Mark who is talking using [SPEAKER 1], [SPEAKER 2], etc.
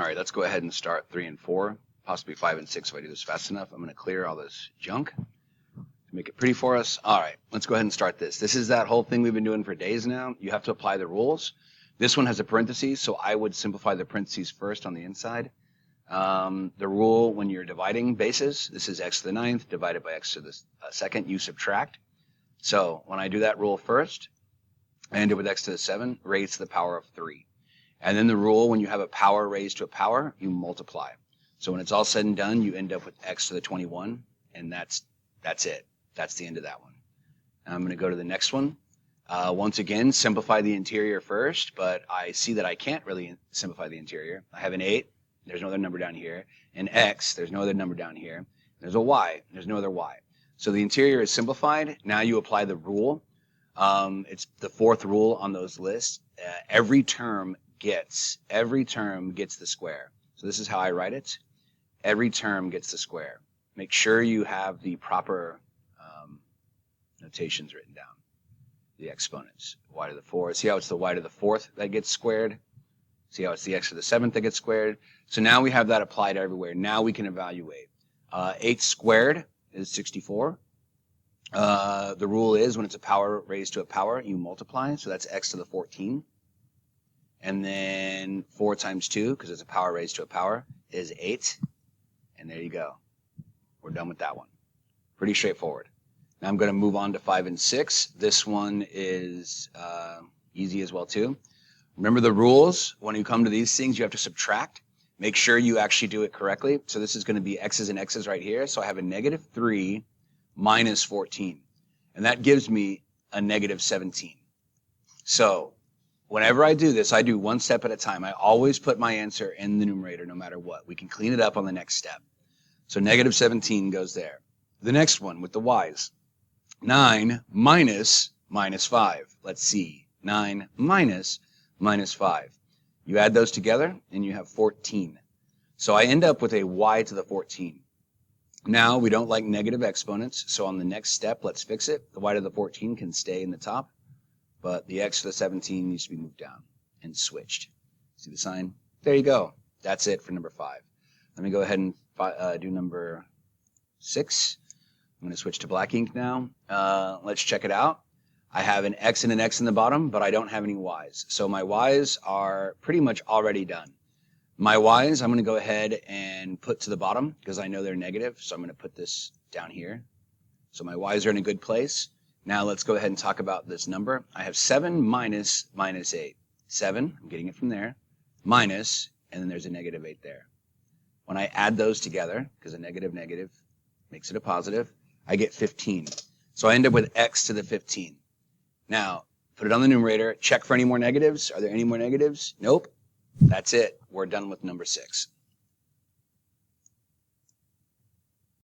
[SPEAKER 1] right, let's go ahead and start 3 and 4, possibly 5 and 6 if I do this fast enough. I'm going to clear all this junk to make it pretty for us. All right, let's go ahead and start this. This is that whole thing we've been doing for days now. You have to apply the rules. This one has a parentheses, so I would simplify the parentheses first on the inside. The rule when you're dividing bases, this is x to the 9th divided by x to the 2nd, you subtract. So when I do that rule first, I end up with x to the 7 raised to the power of 3. And then the rule, when you have a power raised to a power, you multiply. So when it's all said and done, you end up with x to the 21, and that's it. That's the end of that one. Now I'm going to go to the next one. Once again, simplify the interior first, but I see that I can't really simplify the interior. I have an 8. There's no other number down here. An x. There's no other number down here. There's a y. There's no other y. So the interior is simplified. Now you apply the rule. It's the 4th rule on those lists. Every term gets the square. So this is how I write it. Every term gets the square. Make sure you have the proper notations written down. The exponents. Y to the 4th. See how it's the y to the 4th that gets squared? See how it's the x to the 7th that gets squared? So now we have that applied everywhere. Now we can evaluate. 8 squared is 64. The rule is when it's a power raised to a power, you multiply. So that's x to the 14. And then 4 times 2, because it's a power raised to a power, is 8. And there you go. We're done with that one. Pretty straightforward. Now I'm going to move on to 5 and 6. This one is easy as well, too. Remember the rules. When you come to these things, you have to subtract. Make sure you actually do it correctly. So this is going to be x's and x's right here. So I have a negative 3 minus 14. And that gives me a negative 17. So whenever I do this, I do one step at a time. I always put my answer in the numerator no matter what. We can clean it up on the next step. So negative 17 goes there. The next one with the y's. 9 minus 5. Let's see. 9 minus 5. You add those together and you have 14. So I end up with a y to the 14. Now we don't like negative exponents, so on the next step, let's fix it. The y to the 14 can stay in the top, but the x to the 17 needs to be moved down and switched. See the sign? There you go. That's it for number 5. Let me go ahead and do number 6. I'm going to switch to black ink now. Let's check it out. I have an x and an x in the bottom, but I don't have any y's. So my y's are pretty much already done. My y's, I'm going to go ahead and put to the bottom because I know they're negative. So I'm going to put this down here. So my y's are in a good place. Now let's go ahead and talk about this number. I have 7 minus 8. 7, I'm getting it from there, minus, and then there's a negative 8 there. When I add those together, because a negative makes it a positive, I get 15. So I end up with x to the 15. Now, put it on the numerator. Check for any more negatives. Are there any more negatives? Nope. That's it. We're done with number 6.